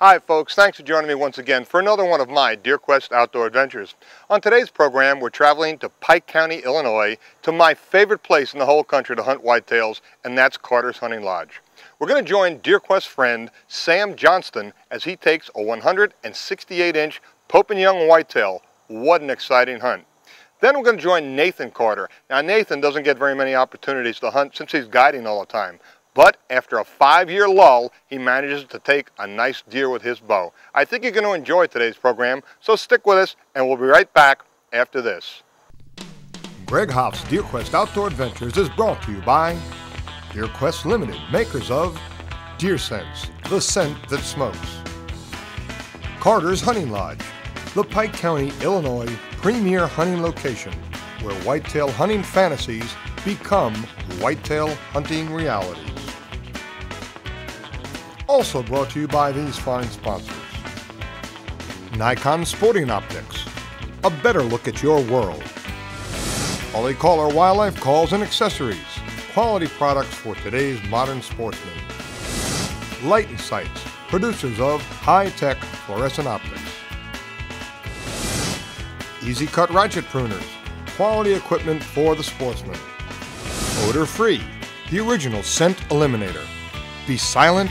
Hi folks, thanks for joining me once again for another one of my Deer Quest outdoor adventures. On today's program, we're traveling to Pike County, Illinois, to my favorite place in the whole country to hunt whitetails, and that's Carter's Hunting Lodge. We're going to join Deer Quest friend Sam Johnston as he takes a 168-inch Pope and Young whitetail. What an exciting hunt. Then we're going to join Nathan Carter. Now Nathan doesn't get very many opportunities to hunt since he's guiding all the time. But after a 5-year lull, he manages to take a nice deer with his bow. I think you're going to enjoy today's program, so stick with us and we'll be right back after this. Greg Hopfs' Deer Quest Outdoor Adventures is brought to you by Deer Quest Limited, makers of Deer Sense, the scent that smokes. Carter's Hunting Lodge, the Pike County, Illinois premier hunting location where whitetail hunting fantasies become whitetail hunting realities. Also brought to you by these fine sponsors. Nikon Sporting Optics, a better look at your world. Ollie Caller Wildlife Calls and Accessories, quality products for today's modern sportsman. Light and Sights, producers of high-tech fluorescent optics. Easy Cut Ratchet Pruners, quality equipment for the sportsman. Odor Free, the original scent eliminator. Be silent,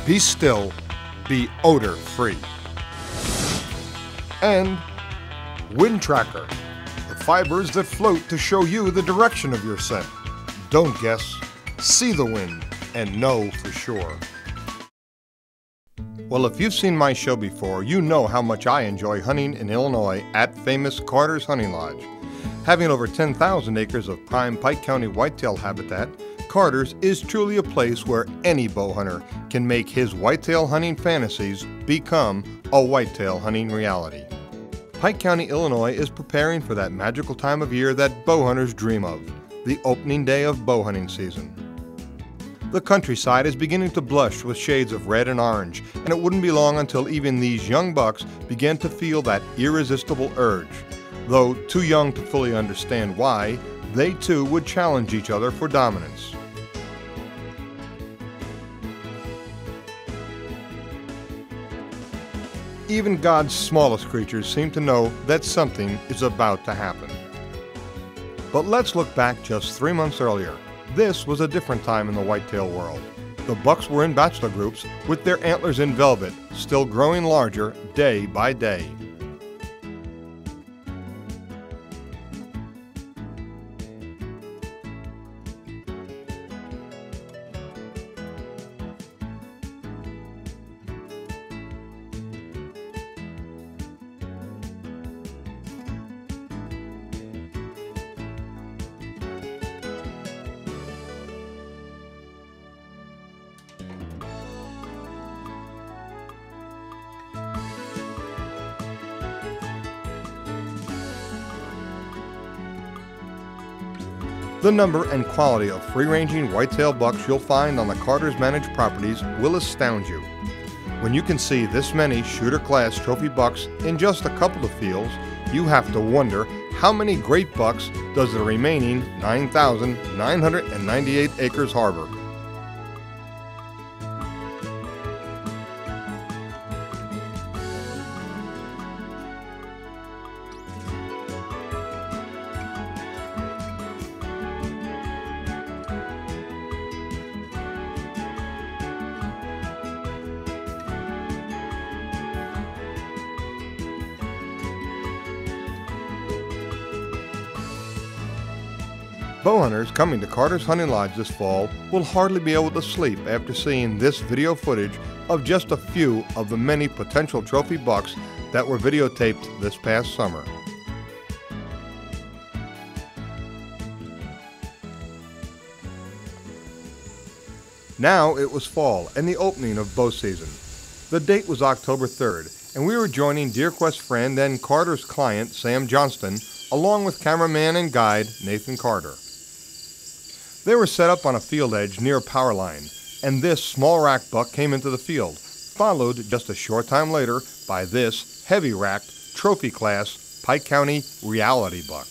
be still, be odor free. And Wind Tracker, the fibers that float to show you the direction of your scent. Don't guess, see the wind and know for sure. Well, if you've seen my show before, you know how much I enjoy hunting in Illinois at famous Carter's Hunting Lodge. Having over 10,000 acres of prime Pike County whitetail habitat, Carter's is truly a place where any bow hunter can make his whitetail hunting fantasies become a whitetail hunting reality. Pike County, Illinois is preparing for that magical time of year that bow hunters dream of, the opening day of bow hunting season. The countryside is beginning to blush with shades of red and orange, and it wouldn't be long until even these young bucks began to feel that irresistible urge. Though too young to fully understand why, they too would challenge each other for dominance. Even God's smallest creatures seem to know that something is about to happen. But let's look back just 3 months earlier. This was a different time in the whitetail world. The bucks were in bachelor groups with their antlers in velvet, still growing larger day by day. The number and quality of free-ranging whitetail bucks you'll find on the Carter's managed properties will astound you. When you can see this many shooter-class trophy bucks in just a couple of fields, you have to wonder how many great bucks does the remaining 9,998 acres harbor. Bow hunters coming to Carter's Hunting Lodge this fall will hardly be able to sleep after seeing this video footage of just a few of the many potential trophy bucks that were videotaped this past summer. Now it was fall and the opening of bow season. The date was October 3rd, and we were joining Deer Quest friend and Carter's client Sam Johnston, along with cameraman and guide Nathan Carter. They were set up on a field edge near a power line, and this small rack buck came into the field, followed just a short time later by this heavy racked trophy class Pike County reality buck.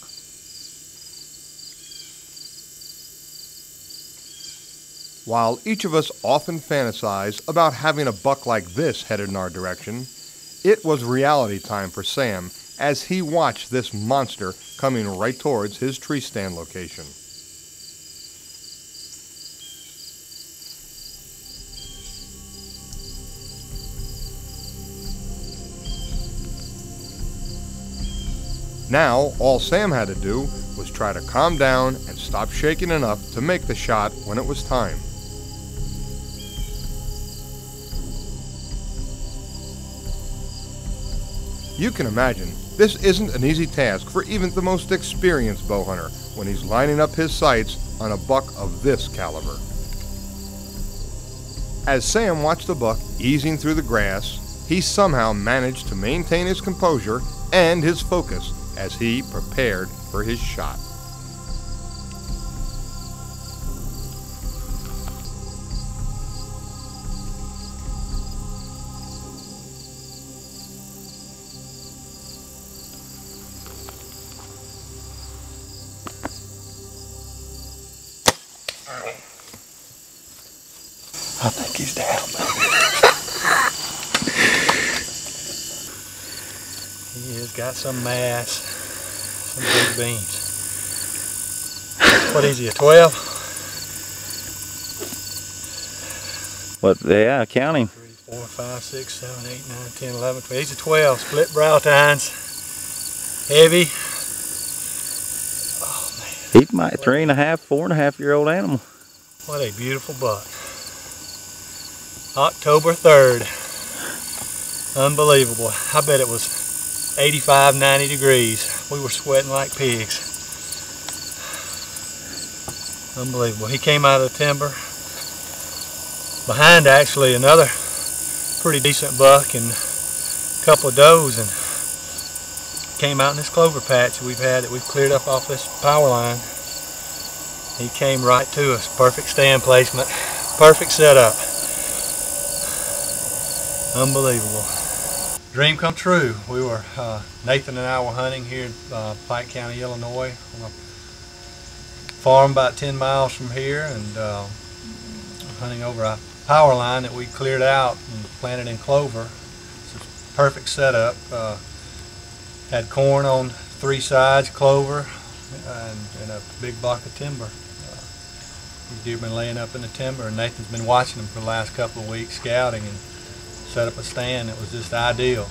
While each of us often fantasize about having a buck like this headed in our direction, it was reality time for Sam as he watched this monster coming right towards his tree stand location. Now, all Sam had to do was try to calm down and stop shaking enough to make the shot when it was time. You can imagine, this isn't an easy task for even the most experienced bow hunter when he's lining up his sights on a buck of this caliber. As Sam watched the buck easing through the grass, he somehow managed to maintain his composure and his focus as he prepared for his shot. I think he's down. He has got some mass, some big beans. What is he, a 12? What, yeah, counting. 3, 4, 5, 6, 7, 8, 9, 10, 11, 12. He's a 12, split brow tines, heavy. Oh man. He's my 3.5, 4.5-year-old animal. What a beautiful buck. October 3rd. Unbelievable. I bet it was 85, 90 degrees. We were sweating like pigs. Unbelievable. He came out of the timber behind actually another pretty decent buck and a couple of does, and came out in this clover patch we've had that we've cleared up off this power line. He came right to us. Perfect stand placement, perfect setup. Unbelievable. Dream come true. We were, Nathan and I were hunting here in Pike County, Illinois, on a farm about 10 miles from here, and hunting over a power line that we cleared out and planted in clover. It's a perfect setup. Had corn on 3 sides, clover, and a big block of timber. These deer have been laying up in the timber, and Nathan's been watching them for the last couple of weeks, scouting, and set up a stand that was just ideal.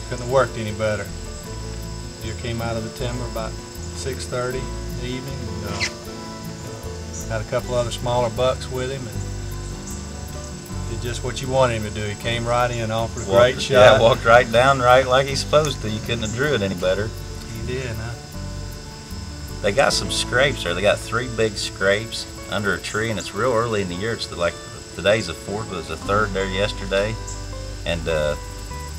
Couldn't have worked any better. Deer came out of the timber about 6:30 in the evening, and had a couple other smaller bucks with him, and did just what you wanted him to do. He came right in, offered a great shot. Yeah, walked right down right like he's supposed to. You couldn't have drew it any better. He did, huh? They got some scrapes there. They got 3 big scrapes under a tree, and it's real early in the year. It's like today's the 4th, but it was the 3rd there yesterday, and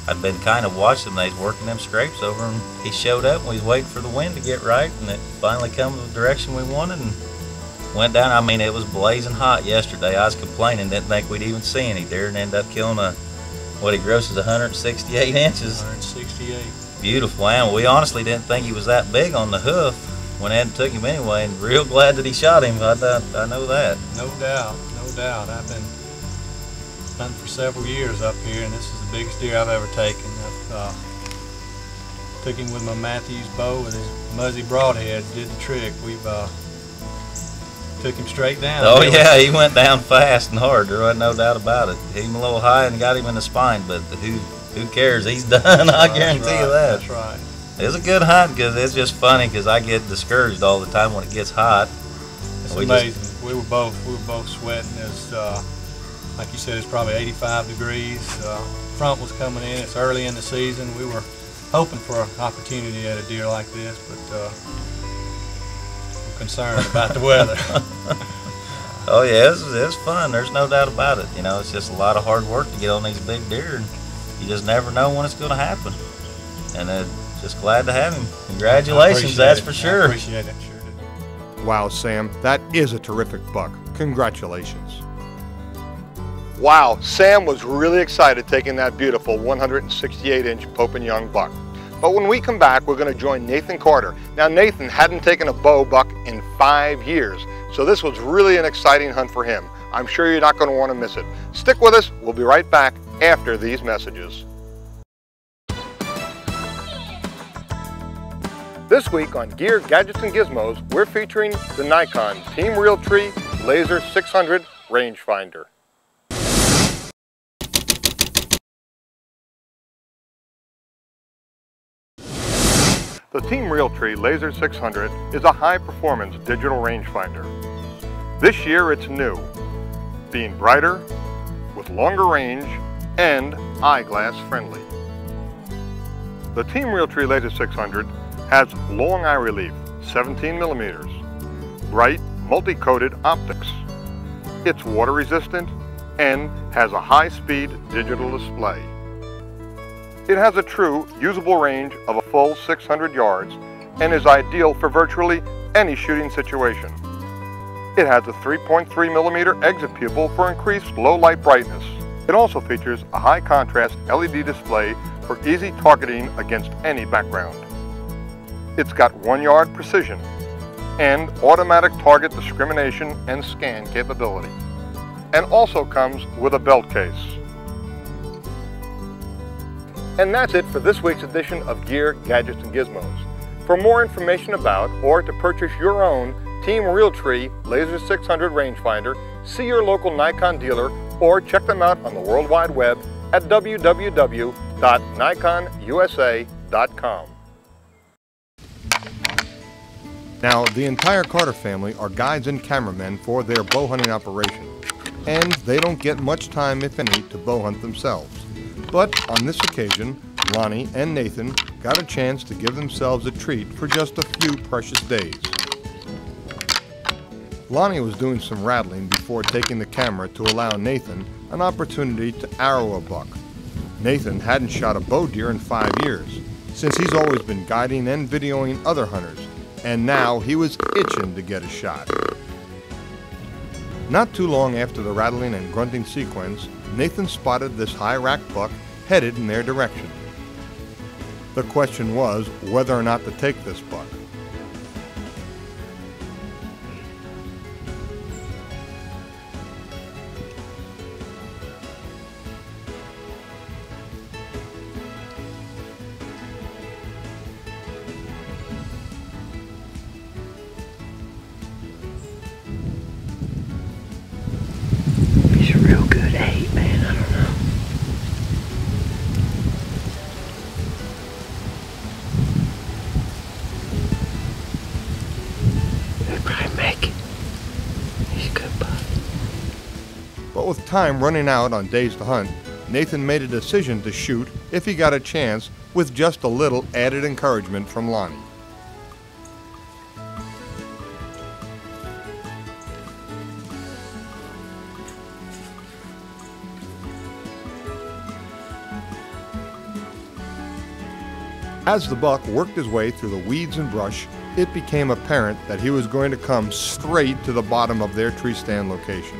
I'd been kind of watching them. They was working them scrapes over, and he showed up, and we was waiting for the wind to get right, and it finally come the direction we wanted, and went down. I mean, it was blazing hot yesterday. I was complaining, didn't think we'd even see any deer, and ended up killing what he grosses 168 inches. 168. Beautiful animal. We honestly didn't think he was that big on the hoof. Went ahead and took him anyway, and real glad that he shot him. I know that. No doubt, no doubt. I've been hunting for several years up here, and this is the biggest deer I've ever taken. I took him with my Matthews bow with his muzzy broadhead, did the trick. We've took him straight down. Oh yeah, he went down fast and hard. There wasn't no doubt about it. Hit him a little high and got him in the spine, but who cares? He's done. I guarantee you that. That's right. It's a good hunt because it's just funny because I get discouraged all the time when it gets hot. It's amazing. We were both sweating. It's like you said, it's probably 85 degrees. Front was coming in. It's early in the season. We were hoping for an opportunity at a deer like this, but we're concerned about the weather. Oh yeah, it's fun. There's no doubt about it. You know, it's just a lot of hard work to get on these big deer, and you just never know when it's going to happen. And just glad to have him. Congratulations, that's for sure. I appreciate it. Sure do. Wow, Sam, that is a terrific buck. Congratulations. Wow, Sam was really excited taking that beautiful 168-inch Pope & Young buck. But when we come back, we're going to join Nathan Carter. Now, Nathan hadn't taken a bow buck in 5 years, so this was really an exciting hunt for him. I'm sure you're not going to want to miss it. Stick with us. We'll be right back after these messages. This week on Gear, Gadgets, and Gizmos, we're featuring the Nikon Team Realtree Laser 600 rangefinder. The Team Realtree Laser 600 is a high-performance digital rangefinder. This year it's new, being brighter, with longer range, and eyeglass friendly. The Team Realtree Laser 600 has long eye relief, 17 millimeters, bright multi-coated optics. It's water resistant and has a high-speed digital display. It has a true usable range of a full 600 yards and is ideal for virtually any shooting situation. It has a 3.3 millimeter exit pupil for increased low light brightness. It also features a high contrast LED display for easy targeting against any background. It's got 1-yard precision and automatic target discrimination and scan capability, and also comes with a belt case. And that's it for this week's edition of Gear, Gadgets, and Gizmos. For more information about or to purchase your own Team Realtree Laser 600 rangefinder, see your local Nikon dealer or check them out on the World Wide Web at www.nikonusa.com. Now, the entire Carter family are guides and cameramen for their bow hunting operation, and they don't get much time, if any, to bow hunt themselves. But on this occasion, Lonnie and Nathan got a chance to give themselves a treat for just a few precious days. Lonnie was doing some rattling before taking the camera to allow Nathan an opportunity to arrow a buck. Nathan hadn't shot a bow deer in 5 years, since he's always been guiding and videoing other hunters, and now he was itching to get a shot. Not too long after the rattling and grunting sequence, Nathan spotted this high rack buck headed in their direction. The question was whether or not to take this buck. He's a real good 8, man. I don't know. He'll probably make it. He's a good buck. But with time running out on days to hunt, Nathan made a decision to shoot if he got a chance, with just a little added encouragement from Lonnie. As the buck worked his way through the weeds and brush, it became apparent that he was going to come straight to the bottom of their tree stand location.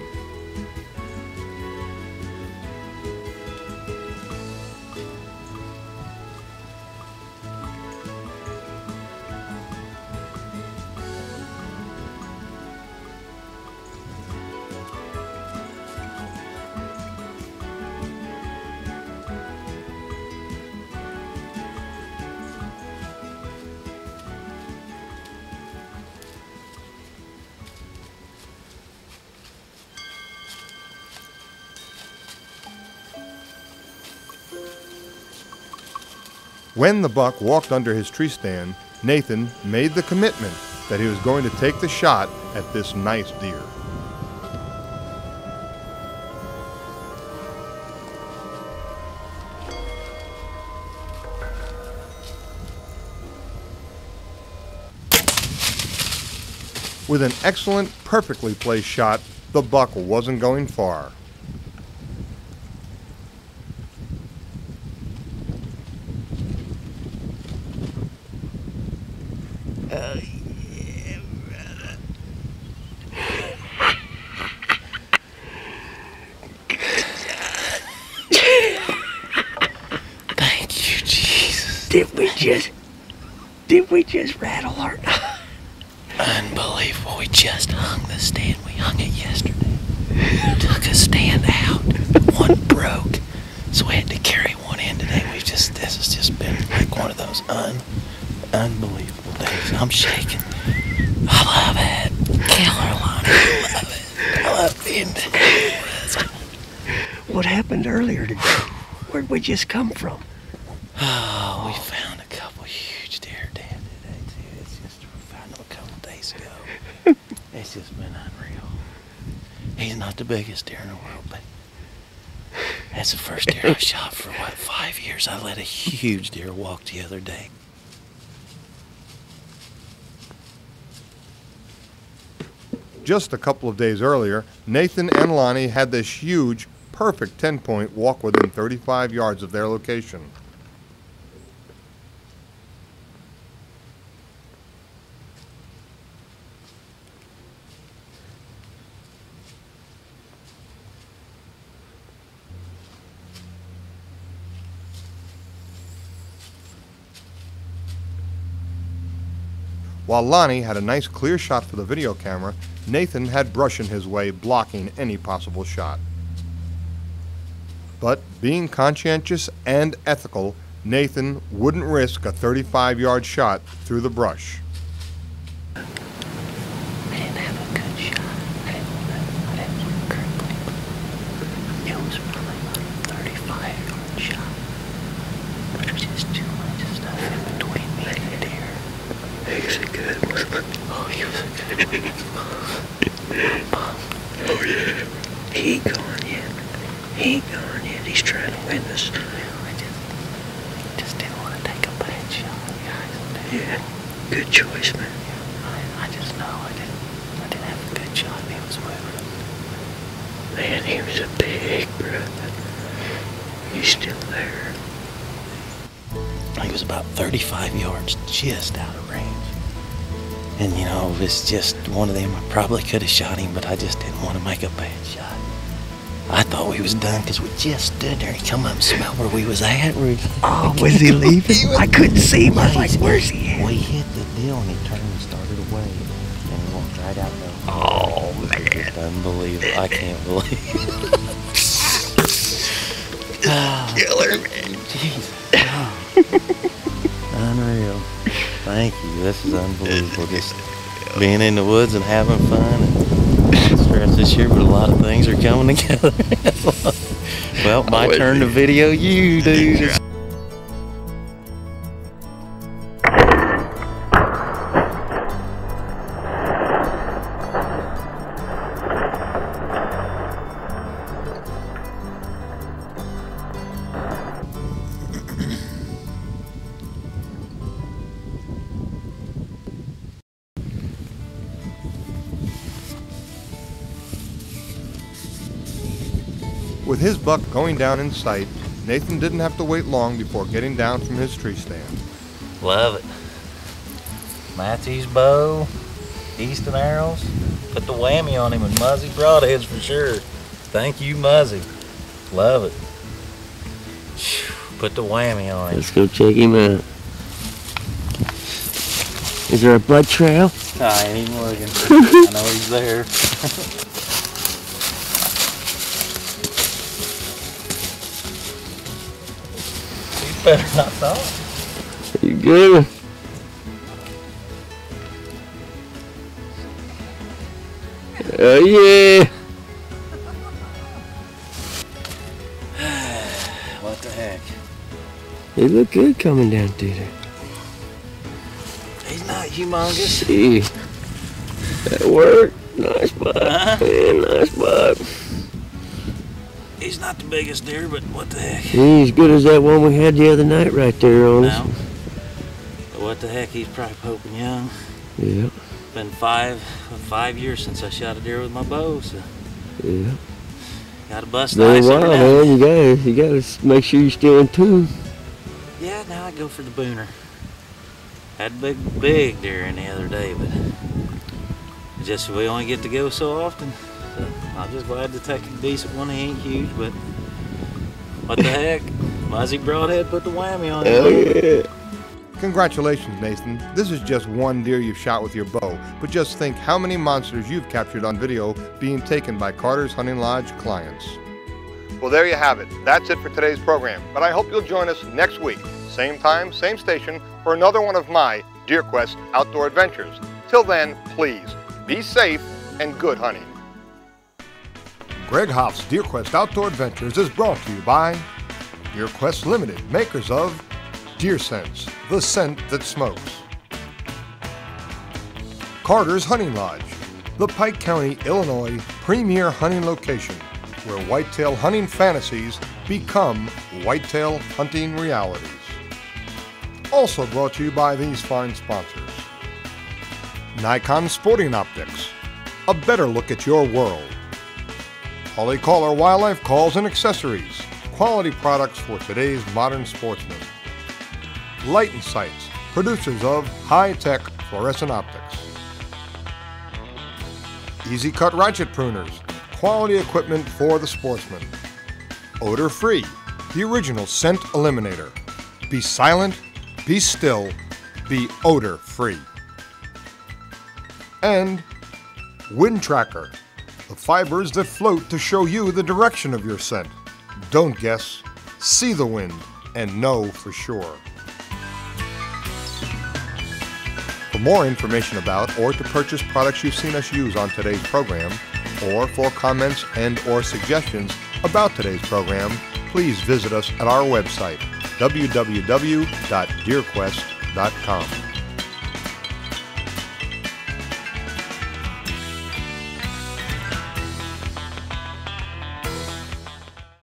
When the buck walked under his tree stand, Nathan made the commitment that he was going to take the shot at this nice deer. With an excellent, perfectly placed shot, the buck wasn't going far. Oh, yeah, brother. Good shot. Thank you, Jesus. Did we just rattle or not? Unbelievable. We just hung the stand. We hung it yesterday. Took a stand out. One broke. So we had to carry one in today. This has just been like one of those unbelievable days. I'm shaking. I love it. Killer Lonnie. I love it. I love being What happened earlier today? Where'd we just come from? Oh, we found a couple huge deer dead today too. It's just, we found them a couple days ago. It's just been unreal. He's not the biggest deer in the world, but that's the first deer I've shot for, what, 5 years? I let a huge deer walk the other day. Just a couple of days earlier, Nathan and Lonnie had this huge, perfect 10-point walk within 35 yards of their location. While Lonnie had a nice clear shot for the video camera, Nathan had brush in his way, blocking any possible shot. But being conscientious and ethical, Nathan wouldn't risk a 35-yard shot through the brush. I didn't have a good shot. I didn't want to correctly. It was probably about a 35-yard shot. There was just too much stuff in between me and the deer. He was a good one. Oh, he was a good one. Oh, yeah. He ain't gone yet. He ain't gone yet. He's trying to win this. I just didn't want to take a bad shot, guys. Yeah. Good choice, man. I just know I didn't have a good shot. He was moving. Man, he was a big brother. He's still there. He was about 35 yards just out of range. And you know, it's just one of them. I probably could have shot him, but I just didn't want to make a bad shot. I thought we was done because we just stood there and come up and smelled where we was at. Oh, was he leaving? I couldn't see him. I was like, where's he at? We hit the deal and he turned and started away. And he walked right out there. Oh, man. It's unbelievable. I can't believe it. Killer, man. Jesus. Oh. Unreal. Thank you. This is unbelievable. Just being in the woods and having fun. And stress this year, but a lot of things are coming together. Well, my turn to video you, dude. With his buck going down in sight, Nathan didn't have to wait long before getting down from his tree stand. Love it. Matthew's bow, Easton arrows. Put the whammy on him and Muzzy broadheads for sure. Thank you, Muzzy. Love it. Put the whammy on him. Let's go check him out. Is there a blood trail? No, I ain't even looking. I know he's there. Better not talk. You good? Oh yeah. What the heck? They look good coming down through there. He's not humongous. See, that worked. Nice buck. Yeah, nice buck. He's not the biggest deer, but what the heck? He ain't as good as that one we had the other night right there on us. No. But what the heck? He's probably poking young. Yeah. Been five years since I shot a deer with my bow, so Yeah. gotta bust Been ice a every while, now and man. You gotta make sure you're still in tune. Yeah, now I go for the booner. Had a big deer in the other day, but it's just we only get to go so often. So I'm just glad to take a decent one. He ain't huge, but what the heck? Muzzy Broadhead put the whammy on it. Oh yeah. Congratulations, Nathan. This is just one deer you've shot with your bow, but just think how many monsters you've captured on video being taken by Carter's Hunting Lodge clients. Well, there you have it. That's it for today's program, but I hope you'll join us next week, same time, same station, for another one of my Deer Quest outdoor adventures. Till then, please, be safe and good hunting. Greg Hopfs' Deer Quest Outdoor Adventures is brought to you by Deer Quest Limited, makers of Deer Sense, the scent that smokes. Carter's Hunting Lodge, the Pike County, Illinois premier hunting location where whitetail hunting fantasies become whitetail hunting realities. Also brought to you by these fine sponsors. Nikon Sporting Optics, a better look at your world. Polycolor Wildlife Calls and Accessories, quality products for today's modern sportsman. Light & Sights, producers of high-tech fluorescent optics. Easy Cut Ratchet Pruners, quality equipment for the sportsman. Odor Free, the original scent eliminator. Be silent, be still, be odor free. And Wind Tracker, the fibers that float to show you the direction of your scent. Don't guess, see the wind and know for sure. For more information about or to purchase products you've seen us use on today's program, or for comments and/or suggestions about today's program, please visit us at our website, www.deerquest.com.